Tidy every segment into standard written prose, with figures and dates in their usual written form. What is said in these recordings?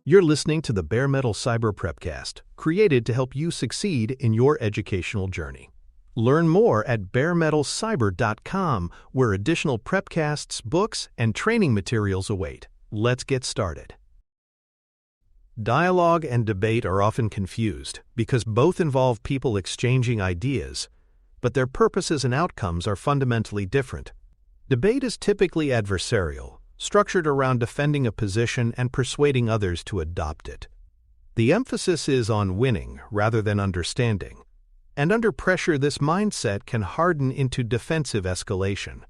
You're listening to the Bare Metal Cyber Prepcast, created to help you succeed in your educational journey. Learn more at baremetalcyber.com, where additional prepcasts, books, and training materials await. Let's get started. Dialogue and debate are often confused because both involve people exchanging ideas, but their purposes and outcomes are fundamentally different. Debate is typically adversarial, structured around defending a position and persuading others to adopt it. The emphasis is on winning rather than understanding, and under pressure this mindset can harden into defensive escalation.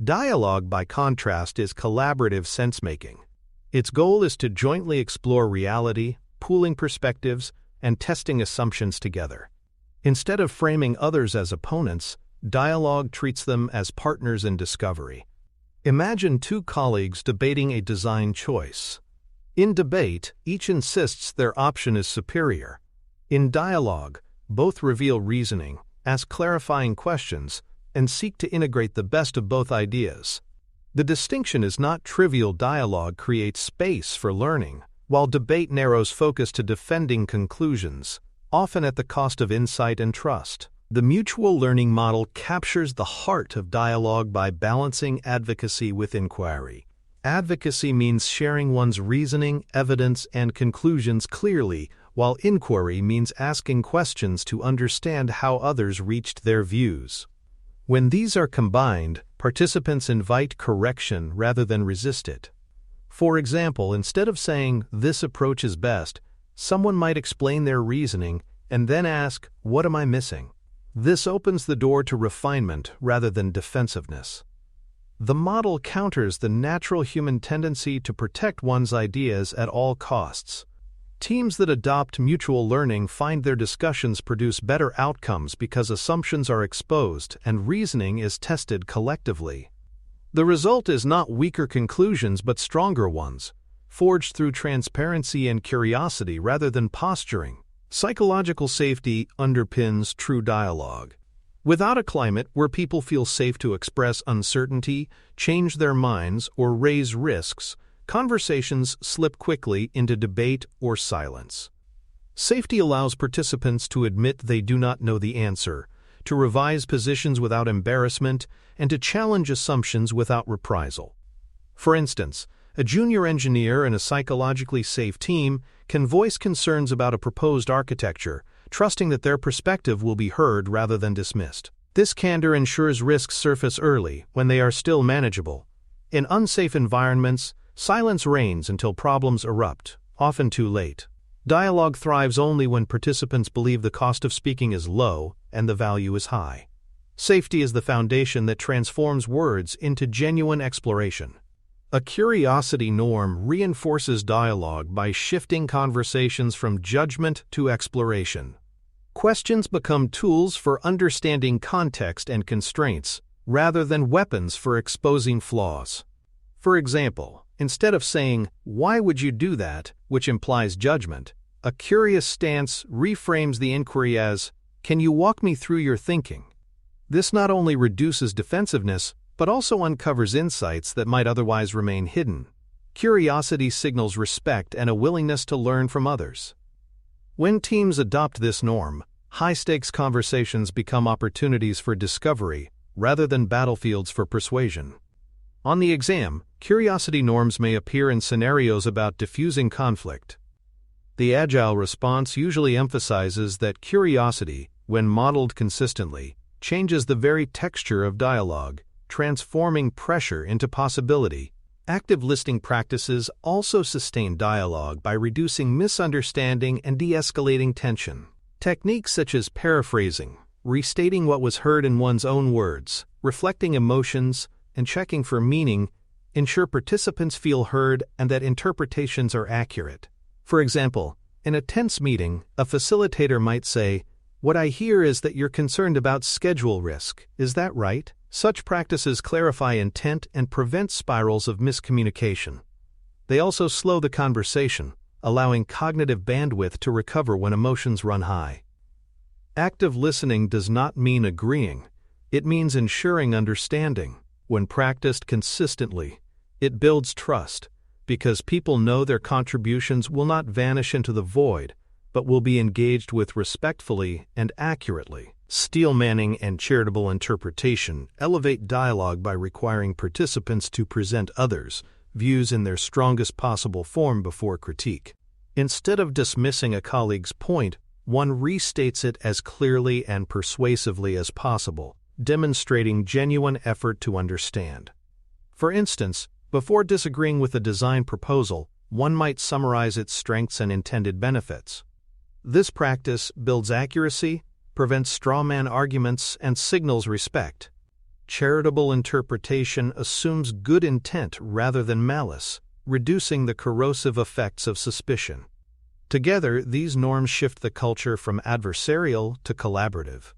Dialogue, by contrast, is collaborative sense-making. Its goal is to jointly explore reality, pooling perspectives, and testing assumptions together. Instead of framing others as opponents, dialogue treats them as partners in discovery. Imagine two colleagues debating a design choice. In debate, each insists their option is superior. In dialogue, both reveal reasoning, ask clarifying questions, and seek to integrate the best of both ideas. The distinction is not trivial. Dialogue creates space for learning, while debate narrows focus to defending conclusions, often at the cost of insight and trust. The mutual learning model captures the heart of dialogue by balancing advocacy with inquiry. Advocacy means sharing one's reasoning, evidence, and conclusions clearly, while inquiry means asking questions to understand how others reached their views. When these are combined, participants invite correction rather than resist it. For example, instead of saying, "This approach is best," someone might explain their reasoning and then ask, "What am I missing?" This opens the door to refinement rather than defensiveness. The model counters the natural human tendency to protect one's ideas at all costs. Teams that adopt mutual learning find their discussions produce better outcomes because assumptions are exposed and reasoning is tested collectively. The result is not weaker conclusions but stronger ones, forged through transparency and curiosity rather than posturing. Psychological safety underpins true dialogue. Without a climate where people feel safe to express uncertainty, change their minds, or raise risks, conversations slip quickly into debate or silence. Safety allows participants to admit they do not know the answer, to revise positions without embarrassment, and to challenge assumptions without reprisal. For instance, a junior engineer in a psychologically safe team can voice concerns about a proposed architecture, trusting that their perspective will be heard rather than dismissed. This candor ensures risks surface early when they are still manageable. In unsafe environments, silence reigns until problems erupt, often too late. Dialogue thrives only when participants believe the cost of speaking is low and the value is high. Safety is the foundation that transforms words into genuine exploration. A curiosity norm reinforces dialogue by shifting conversations from judgment to exploration. Questions become tools for understanding context and constraints, rather than weapons for exposing flaws. For example, instead of saying, "Why would you do that?" which implies judgment, a curious stance reframes the inquiry as, "Can you walk me through your thinking?" This not only reduces defensiveness, but also uncovers insights that might otherwise remain hidden. Curiosity signals respect and a willingness to learn from others. When teams adopt this norm, high-stakes conversations become opportunities for discovery rather than battlefields for persuasion. On the exam, curiosity norms may appear in scenarios about diffusing conflict. The agile response usually emphasizes that curiosity, when modeled consistently, changes the very texture of dialogue, transforming pressure into possibility. Active listening practices also sustain dialogue by reducing misunderstanding and de-escalating tension. Techniques such as paraphrasing, restating what was heard in one's own words, reflecting emotions, and checking for meaning ensure participants feel heard and that interpretations are accurate. For example, in a tense meeting, a facilitator might say, "What I hear is that you're concerned about schedule risk. Is that right?" Such practices clarify intent and prevent spirals of miscommunication. They also slow the conversation, allowing cognitive bandwidth to recover when emotions run high. Active listening does not mean agreeing, it means ensuring understanding. When practiced consistently, it builds trust, because people know their contributions will not vanish into the void, but will be engaged with respectfully and accurately. Steel-manning and charitable interpretation elevate dialogue by requiring participants to present others' views in their strongest possible form before critique. Instead of dismissing a colleague's point, one restates it as clearly and persuasively as possible, demonstrating genuine effort to understand. For instance, before disagreeing with a design proposal, one might summarize its strengths and intended benefits. This practice builds accuracy, prevents strawman arguments, and signals respect. Charitable interpretation assumes good intent rather than malice, reducing the corrosive effects of suspicion. Together, these norms shift the culture from adversarial to collaborative.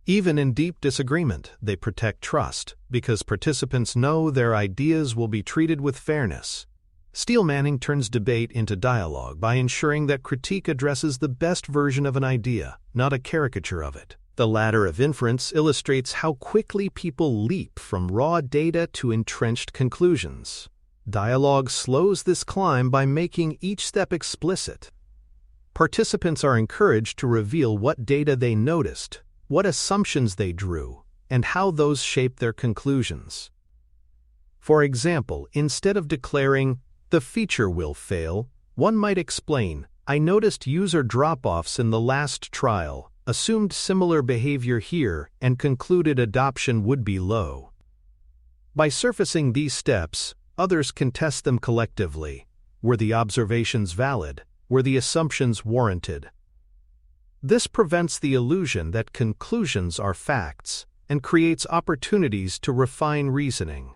Even in deep disagreement, they protect trust, because participants know their ideas will be treated with fairness. Steel-manning turns debate into dialogue by ensuring that critique addresses the best version of an idea, not a caricature of it. The ladder of inference illustrates how quickly people leap from raw data to entrenched conclusions. Dialogue slows this climb by making each step explicit. Participants are encouraged to reveal what data they noticed, what assumptions they drew, and how those shape their conclusions. For example, instead of declaring, "The feature will fail," one might explain, "I noticed user drop-offs in the last trial, assumed similar behavior here, and concluded adoption would be low." By surfacing these steps, others can test them collectively. Were the observations valid? Were the assumptions warranted? This prevents the illusion that conclusions are facts and creates opportunities to refine reasoning.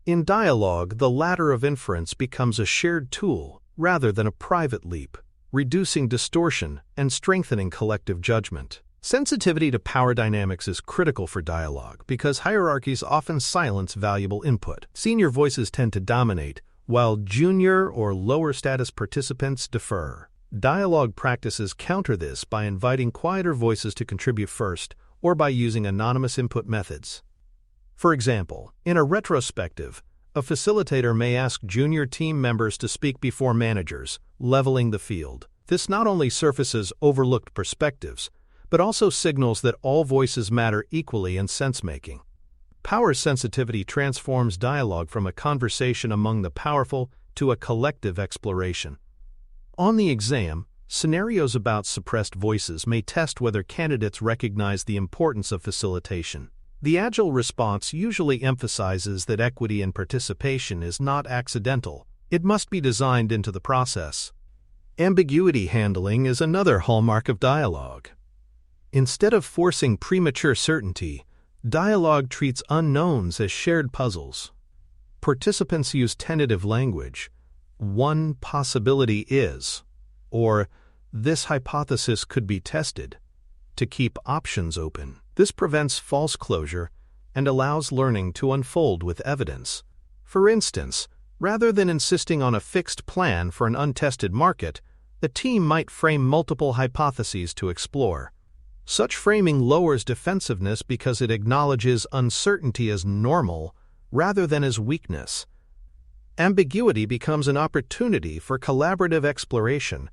In dialogue, the ladder of inference becomes a shared tool rather than a private leap, reducing distortion and strengthening collective judgment. Sensitivity to power dynamics is critical for dialogue because hierarchies often silence valuable input. Senior voices tend to dominate, while junior or lower status participants defer. Dialogue practices counter this by inviting quieter voices to contribute first or by using anonymous input methods. For example, in a retrospective, a facilitator may ask junior team members to speak before managers, leveling the field. This not only surfaces overlooked perspectives, but also signals that all voices matter equally in sense-making. Power sensitivity transforms dialogue from a conversation among the powerful to a collective exploration. On the exam, scenarios about suppressed voices may test whether candidates recognize the importance of facilitation. The agile response usually emphasizes that equity and participation is not accidental. It must be designed into the process. Ambiguity handling is another hallmark of dialogue. Instead of forcing premature certainty, dialogue treats unknowns as shared puzzles. Participants use tentative language. "One possibility is," or "this hypothesis could be tested," to keep options open. This prevents false closure and allows learning to unfold with evidence. For instance, rather than insisting on a fixed plan for an untested market, the team might frame multiple hypotheses to explore. Such framing lowers defensiveness because it acknowledges uncertainty as normal rather than as weakness. Ambiguity becomes an opportunity for collaborative exploration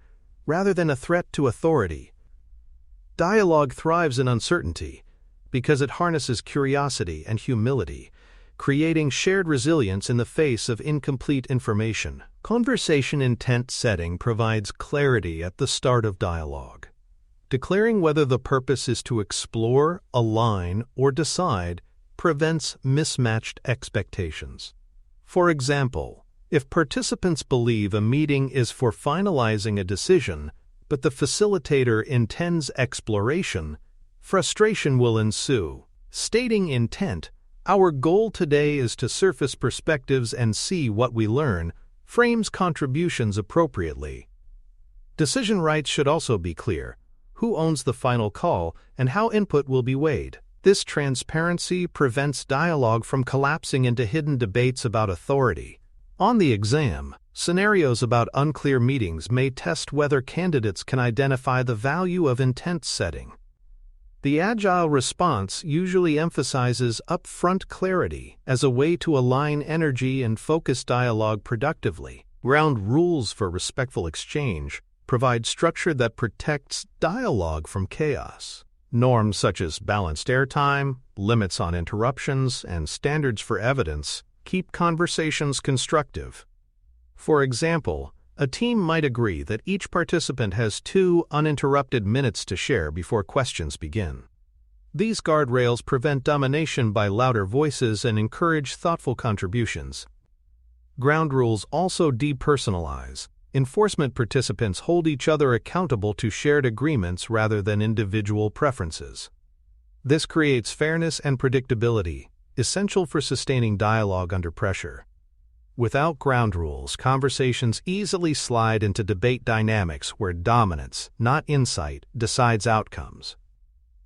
rather than a threat to authority. Dialogue thrives in uncertainty because it harnesses curiosity and humility, creating shared resilience in the face of incomplete information. Conversation intent setting provides clarity at the start of dialogue. Declaring whether the purpose is to explore, align, or decide prevents mismatched expectations. For example, if participants believe a meeting is for finalizing a decision, but the facilitator intends exploration, frustration will ensue. Stating intent, "Our goal today is to surface perspectives and see what we learn," frames contributions appropriately. Decision rights should also be clear: who owns the final call and how input will be weighed. This transparency prevents dialogue from collapsing into hidden debates about authority. On the exam, scenarios about unclear meetings may test whether candidates can identify the value of intent setting. The agile response usually emphasizes upfront clarity as a way to align energy and focus dialogue productively. Ground rules for respectful exchange provide structure that protects dialogue from chaos. Norms such as balanced airtime, limits on interruptions, and standards for evidence keep conversations constructive. For example, a team might agree that each participant has 2 uninterrupted minutes to share before questions begin. These guardrails prevent domination by louder voices and encourage thoughtful contributions. Ground rules also depersonalize. Enforcement participants hold each other accountable to shared agreements rather than individual preferences. This creates fairness and predictability, essential for sustaining dialogue under pressure. Without ground rules, conversations easily slide into debate dynamics where dominance, not insight, decides outcomes.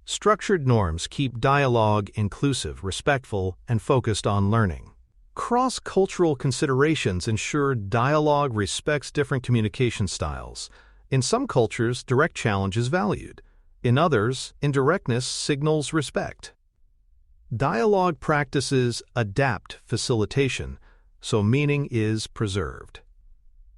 Structured norms keep dialogue inclusive, respectful, and focused on learning. Cross-cultural considerations ensure dialogue respects different communication styles. In some cultures, direct challenge is valued. In others, indirectness signals respect. Dialogue practices adapt facilitation, so meaning is preserved.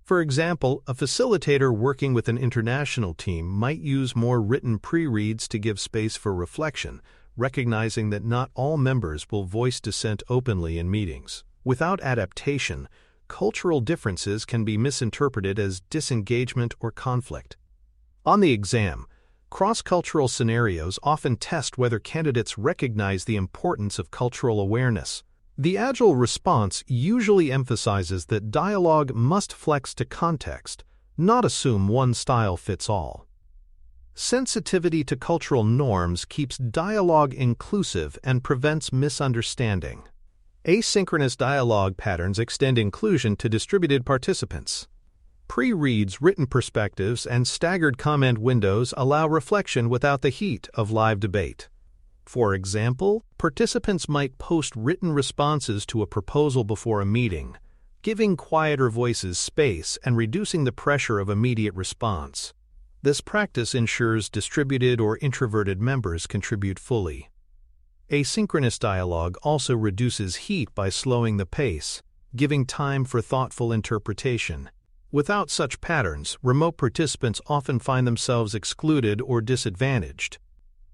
For example, a facilitator working with an international team might use more written pre-reads to give space for reflection, recognizing that not all members will voice dissent openly in meetings. Without adaptation, cultural differences can be misinterpreted as disengagement or conflict. On the exam, cross-cultural scenarios often test whether candidates recognize the importance of cultural awareness. The agile response usually emphasizes that dialogue must flex to context, not assume one style fits all. Sensitivity to cultural norms keeps dialogue inclusive and prevents misunderstanding. Asynchronous dialogue patterns extend inclusion to distributed participants. Pre-reads, written perspectives, and staggered comment windows allow reflection without the heat of live debate. For example, participants might post written responses to a proposal before a meeting, giving quieter voices space and reducing the pressure of immediate response. This practice ensures distributed or introverted members contribute fully. Asynchronous dialogue also reduces heat by slowing the pace, giving time for thoughtful interpretation. Without such patterns, remote participants often find themselves excluded or disadvantaged.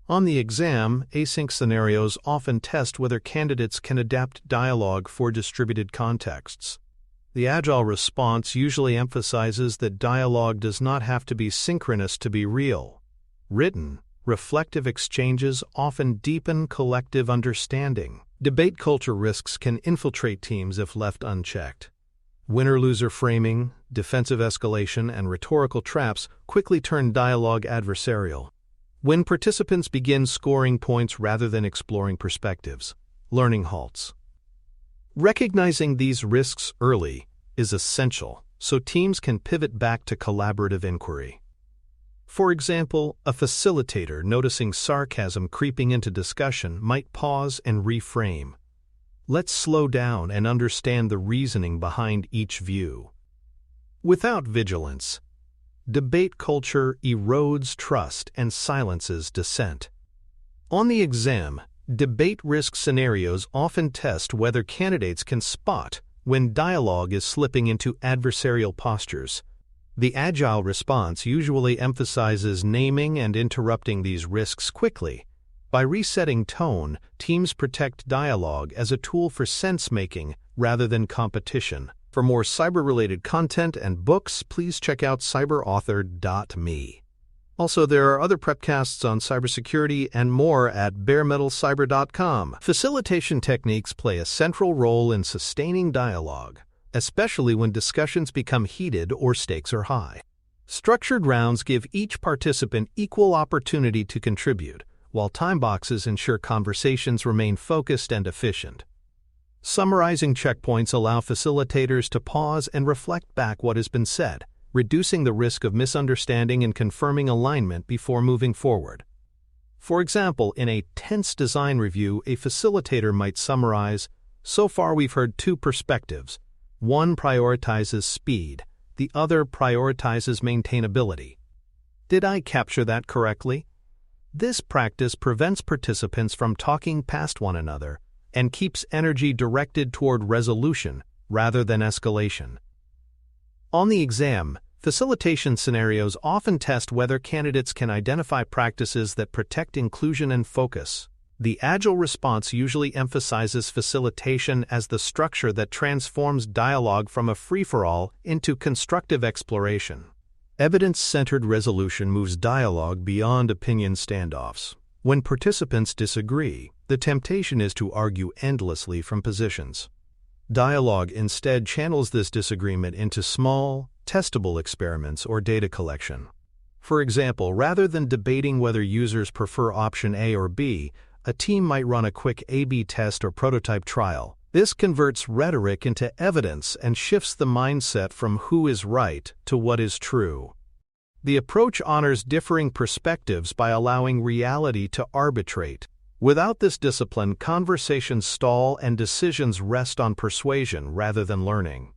On the exam, async scenarios often test whether candidates can adapt dialogue for distributed contexts. The agile response usually emphasizes that dialogue does not have to be synchronous to be real. Written, reflective exchanges often deepen collective understanding. Debate culture risks can infiltrate teams if left unchecked. Winner-loser framing, defensive escalation, and rhetorical traps quickly turn dialogue adversarial. When participants begin scoring points rather than exploring perspectives, learning halts. Recognizing these risks early is essential so teams can pivot back to collaborative inquiry. For example, a facilitator noticing sarcasm creeping into discussion might pause and reframe. Let's slow down and understand the reasoning behind each view. Without vigilance, debate culture erodes trust and silences dissent. On the exam, debate risk scenarios often test whether candidates can spot when dialogue is slipping into adversarial postures. The agile response usually emphasizes naming and interrupting these risks quickly. By resetting tone, teams protect dialogue as a tool for sense-making rather than competition. For more cyber-related content and books, please check out cyberauthor.me. Also, there are other prepcasts on cybersecurity and more at baremetalcyber.com. Facilitation techniques play a central role in sustaining dialogue, especially when discussions become heated or stakes are high. Structured rounds give each participant equal opportunity to contribute, while time boxes ensure conversations remain focused and efficient. Summarizing checkpoints allow facilitators to pause and reflect back what has been said, reducing the risk of misunderstanding and confirming alignment before moving forward. For example, in a tense design review, a facilitator might summarize, "So far we've heard 2 perspectives. One prioritizes speed, the other prioritizes maintainability. Did I capture that correctly?" This practice prevents participants from talking past one another and keeps energy directed toward resolution rather than escalation. On the exam, facilitation scenarios often test whether candidates can identify practices that protect inclusion and focus. The agile response usually emphasizes facilitation as the structure that transforms dialogue from a free-for-all into constructive exploration. Evidence-centered resolution moves dialogue beyond opinion standoffs. When participants disagree, the temptation is to argue endlessly from positions. Dialogue instead channels this disagreement into small, testable experiments or data collection. For example, rather than debating whether users prefer option A or B, a team might run a quick A/B test or prototype trial. This converts rhetoric into evidence and shifts the mindset from who is right to what is true. The approach honors differing perspectives by allowing reality to arbitrate. Without this discipline, conversations stall and decisions rest on persuasion rather than learning.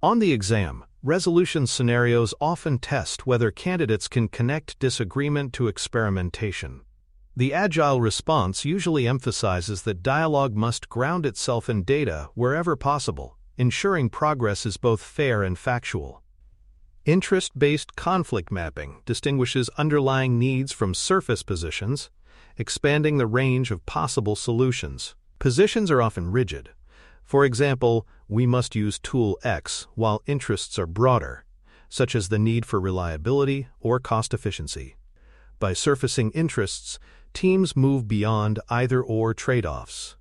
On the exam, resolution scenarios often test whether candidates can connect disagreement to experimentation. The agile response usually emphasizes that dialogue must ground itself in data wherever possible, ensuring progress is both fair and factual. Interest-based conflict mapping distinguishes underlying needs from surface positions, expanding the range of possible solutions. Positions are often rigid. For example, we must use tool X, while interests are broader, such as the need for reliability or cost efficiency. By surfacing interests, teams move beyond either-or trade-offs.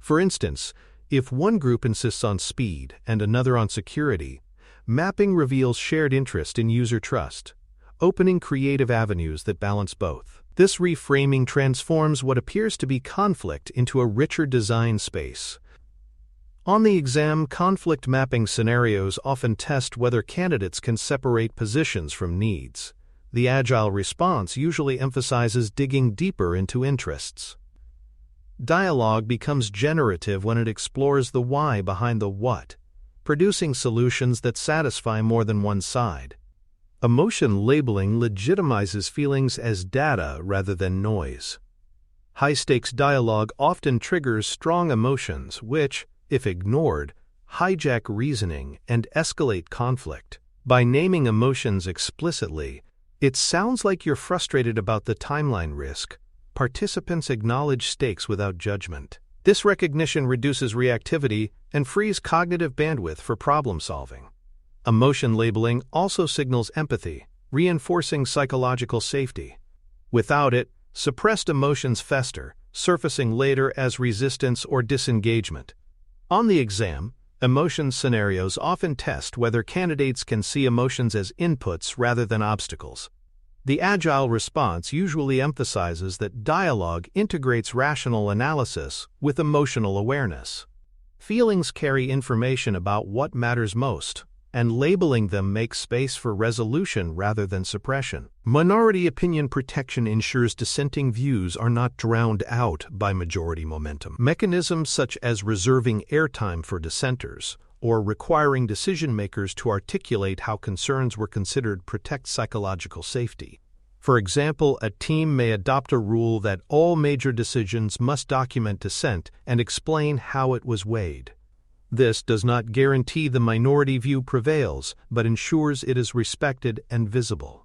For instance, if one group insists on speed and another on security, mapping reveals shared interest in user trust, opening creative avenues that balance both. This reframing transforms what appears to be conflict into a richer design space. On the exam, conflict mapping scenarios often test whether candidates can separate positions from needs. The agile response usually emphasizes digging deeper into interests. Dialogue becomes generative when it explores the why behind the what, producing solutions that satisfy more than one side. Emotion labeling legitimizes feelings as data rather than noise. High-stakes dialogue often triggers strong emotions which, if ignored, hijack reasoning and escalate conflict. By naming emotions explicitly, it sounds like you're frustrated about the timeline risk. Participants acknowledge stakes without judgment. This recognition reduces reactivity and frees cognitive bandwidth for problem solving. Emotion labeling also signals empathy, reinforcing psychological safety. Without it, suppressed emotions fester, surfacing later as resistance or disengagement. On the exam, emotion scenarios often test whether candidates can see emotions as inputs rather than obstacles. The agile response usually emphasizes that dialogue integrates rational analysis with emotional awareness. Feelings carry information about what matters most, and labeling them makes space for resolution rather than suppression. Minority opinion protection ensures dissenting views are not drowned out by majority momentum. Mechanisms such as reserving airtime for dissenters or requiring decision-makers to articulate how concerns were considered protect psychological safety. For example, a team may adopt a rule that all major decisions must document dissent and explain how it was weighed. This does not guarantee the minority view prevails, but ensures it is respected and visible.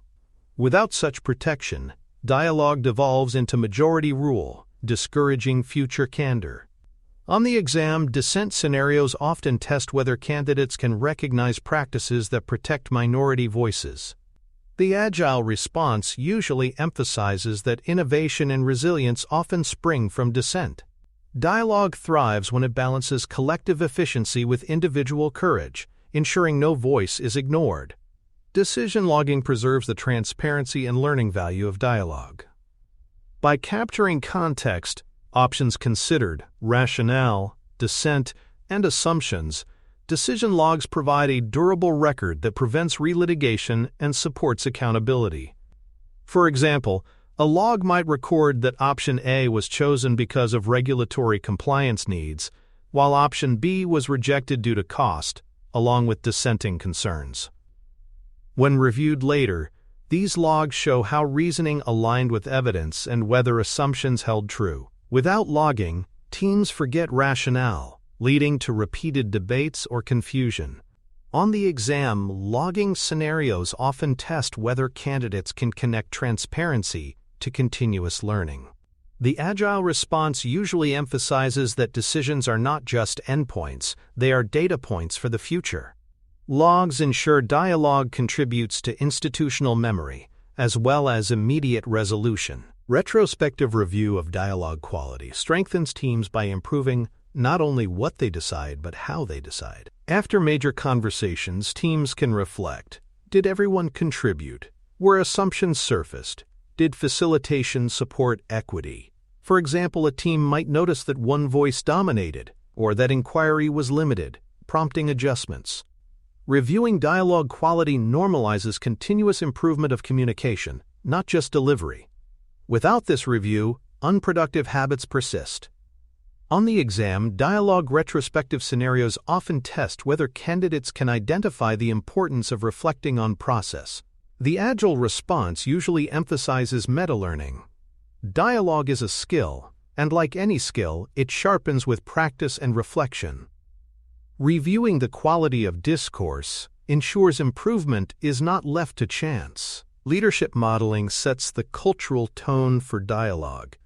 Without such protection, dialogue devolves into majority rule, discouraging future candor. On the exam, dissent scenarios often test whether candidates can recognize practices that protect minority voices. The agile response usually emphasizes that innovation and resilience often spring from dissent. Dialogue thrives when it balances collective efficiency with individual courage, ensuring no voice is ignored. Decision logging preserves the transparency and learning value of dialogue. By capturing context, options considered, rationale, dissent, and assumptions, decision logs provide a durable record that prevents relitigation and supports accountability. For example, a log might record that option A was chosen because of regulatory compliance needs, while option B was rejected due to cost, along with dissenting concerns. When reviewed later, These logs show how reasoning aligned with evidence and whether assumptions held true. Without logging, teams forget rationale, leading to repeated debates or confusion. On the exam, logging scenarios often test whether candidates can connect transparency to continuous learning. The agile response usually emphasizes that decisions are not just endpoints, they are data points for the future. Logs ensure dialogue contributes to institutional memory, as well as immediate resolution. Retrospective review of dialogue quality strengthens teams by improving not only what they decide, but how they decide. After major conversations, teams can reflect. Did everyone contribute? Were assumptions surfaced? Did facilitation support equity? For example, a team might notice that one voice dominated, or that inquiry was limited, prompting adjustments. Reviewing dialogue quality normalizes continuous improvement of communication, not just delivery. Without this review, unproductive habits persist. On the exam, dialogue retrospective scenarios often test whether candidates can identify the importance of reflecting on process. The agile response usually emphasizes meta-learning. Dialogue is a skill, and like any skill, it sharpens with practice and reflection. Reviewing the quality of discourse ensures improvement is not left to chance. Leadership modeling sets the cultural tone for dialogue.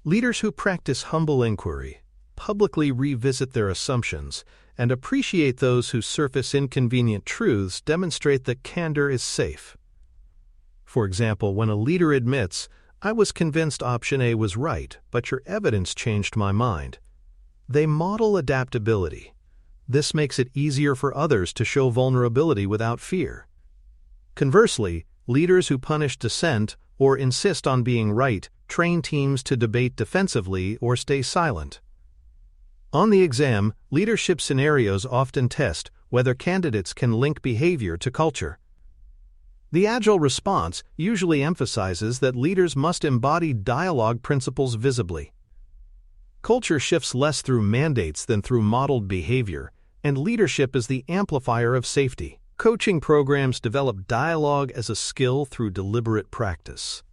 Leaders who practice humble inquiry, publicly revisit their assumptions, and appreciate those who surface inconvenient truths demonstrate that candor is safe. For example, when a leader admits, "I was convinced option A was right, but your evidence changed my mind," they model adaptability. This makes it easier for others to show vulnerability without fear. Conversely, leaders who punish dissent or insist on being right train teams to debate defensively or stay silent. On the exam, leadership scenarios often test whether candidates can link behavior to culture. The agile response usually emphasizes that leaders must embody dialogue principles visibly. Culture shifts less through mandates than through modeled behavior, and leadership is the amplifier of safety. Coaching programs develop dialogue as a skill through deliberate practice.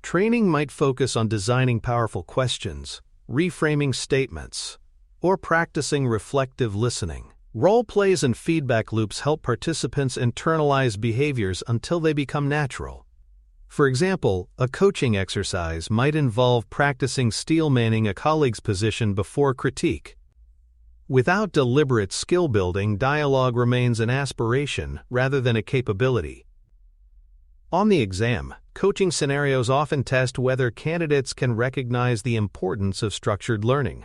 Training might focus on designing powerful questions, reframing statements, or practicing reflective listening. Role plays and feedback loops help participants internalize behaviors until they become natural. For example, a coaching exercise might involve practicing steel-manning a colleague's position before critique. Without deliberate skill building, dialogue remains an aspiration rather than a capability. On the exam, coaching scenarios often test whether candidates can recognize the importance of structured learning.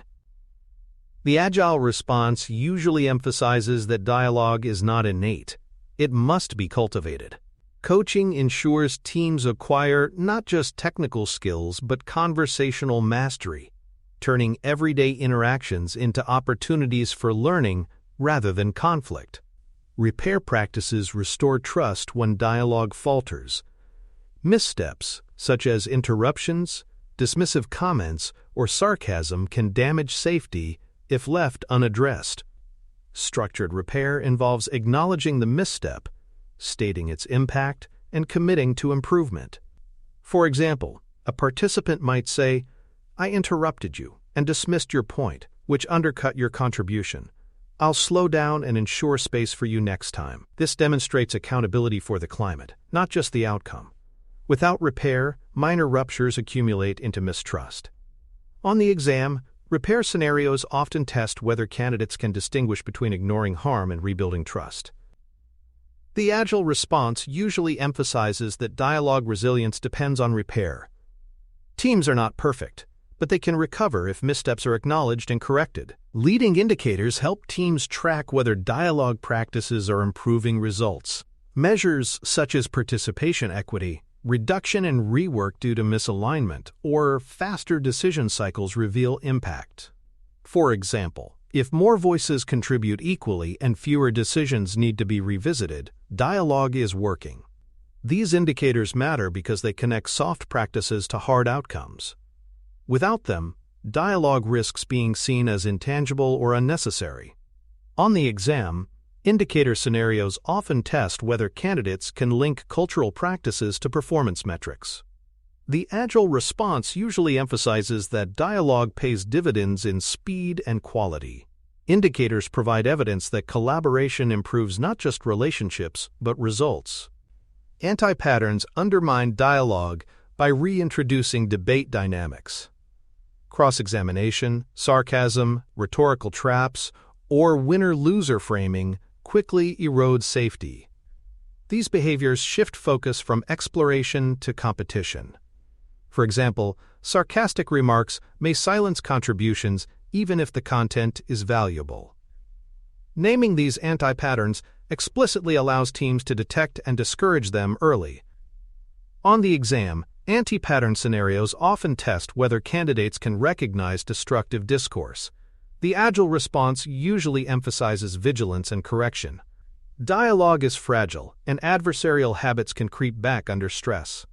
The agile response usually emphasizes that dialogue is not innate. It must be cultivated. Coaching ensures teams acquire not just technical skills but conversational mastery, turning everyday interactions into opportunities for learning rather than conflict. Repair practices restore trust when dialogue falters. Missteps, such as interruptions, dismissive comments, or sarcasm, can damage safety if left unaddressed. Structured repair involves acknowledging the misstep, stating its impact, and committing to improvement. For example, a participant might say, "I interrupted you and dismissed your point, which undercut your contribution. I'll slow down and ensure space for you next time." This demonstrates accountability for the climate, not just the outcome. Without repair, minor ruptures accumulate into mistrust. On the exam, repair scenarios often test whether candidates can distinguish between ignoring harm and rebuilding trust. The agile response usually emphasizes that dialogue resilience depends on repair. Teams are not perfect, but they can recover if missteps are acknowledged and corrected. Leading indicators help teams track whether dialogue practices are improving results. Measures such as participation equity, reduction in rework due to misalignment, or faster decision cycles reveal impact. For example, if more voices contribute equally and fewer decisions need to be revisited, dialogue is working. These indicators matter because they connect soft practices to hard outcomes. Without them, dialogue risks being seen as intangible or unnecessary. On the exam, Indicator scenarios often test whether candidates can link cultural practices to performance metrics. The agile response usually emphasizes that dialogue pays dividends in speed and quality. Indicators provide evidence that collaboration improves not just relationships, but results. Anti-patterns undermine dialogue by reintroducing debate dynamics. Cross-examination, sarcasm, rhetorical traps, or winner-loser framing quickly erode safety. These behaviors shift focus from exploration to competition. For example, sarcastic remarks may silence contributions even if the content is valuable. Naming these anti-patterns explicitly allows teams to detect and discourage them early. On the exam, anti-pattern scenarios often test whether candidates can recognize destructive discourse. The agile response usually emphasizes vigilance and correction. Dialogue is fragile, and adversarial habits can creep back under stress.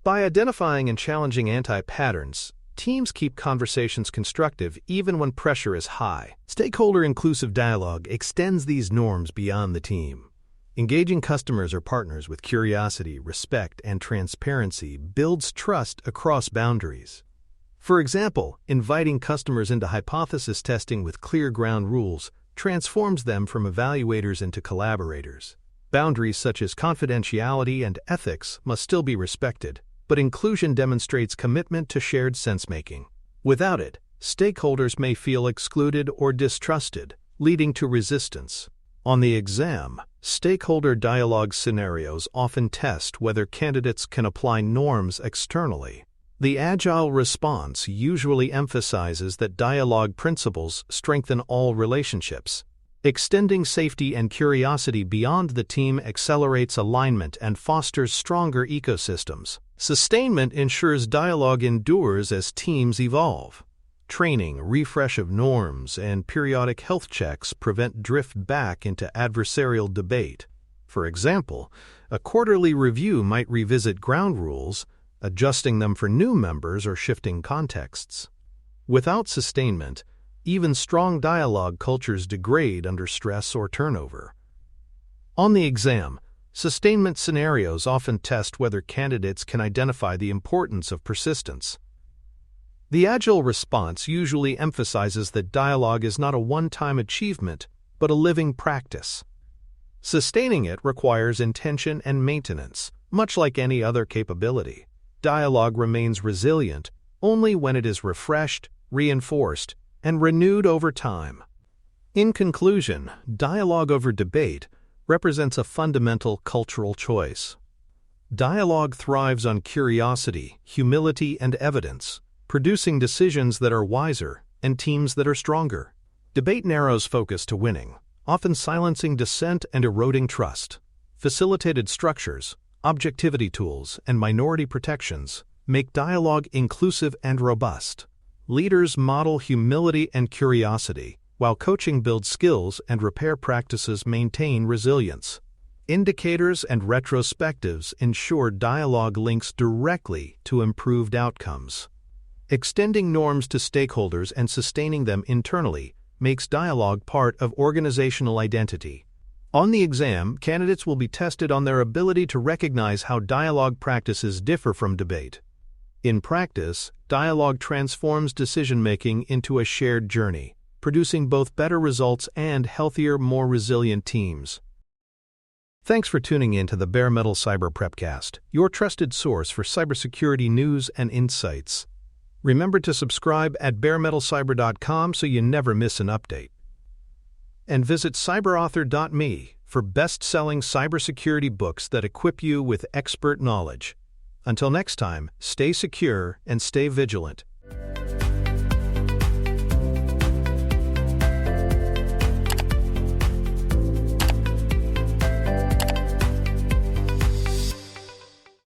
By identifying and challenging anti-patterns, teams keep conversations constructive even when pressure is high. Stakeholder-inclusive dialogue extends these norms beyond the team. Engaging customers or partners with curiosity, respect, and transparency builds trust across boundaries. For example, inviting customers into hypothesis testing with clear ground rules transforms them from evaluators into collaborators. Boundaries such as confidentiality and ethics must still be respected, but inclusion demonstrates commitment to shared sense-making. Without it, stakeholders may feel excluded or distrusted, leading to resistance. On the exam, stakeholder dialogue scenarios often test whether candidates can apply norms externally. The agile response usually emphasizes that dialogue principles strengthen all relationships. Extending safety and curiosity beyond the team accelerates alignment and fosters stronger ecosystems. Sustainment ensures dialogue endures as teams evolve. Training, refresh of norms, and periodic health checks prevent drift back into adversarial debate. For example, a quarterly review might revisit ground rules, adjusting them for new members or shifting contexts. Without sustainment, even strong dialogue cultures degrade under stress or turnover. On the exam, sustainment scenarios often test whether candidates can identify the importance of persistence. The agile response usually emphasizes that dialogue is not a one-time achievement, but a living practice. Sustaining it requires intention and maintenance, much like any other capability. Dialogue remains resilient only when it is refreshed, reinforced, and renewed over time. In conclusion, dialogue over debate represents a fundamental cultural choice. Dialogue thrives on curiosity, humility, and evidence, producing decisions that are wiser and teams that are stronger. Debate narrows focus to winning, often silencing dissent and eroding trust. Facilitated structures, objectivity tools, and minority protections make dialogue inclusive and robust. Leaders model humility and curiosity, while coaching builds skills and repair practices maintain resilience. Indicators and retrospectives ensure dialogue links directly to improved outcomes. Extending norms to stakeholders and sustaining them internally makes dialogue part of organizational identity. On the exam, candidates will be tested on their ability to recognize how dialogue practices differ from debate. In practice, dialogue transforms decision-making into a shared journey, producing both better results and healthier, more resilient teams. Thanks for tuning in to the Bare Metal Cyber Prepcast, your trusted source for cybersecurity news and insights. Remember to subscribe at baremetalcyber.com so you never miss an update. And visit cyberauthor.me for best-selling cybersecurity books that equip you with expert knowledge. Until next time, stay secure and stay vigilant.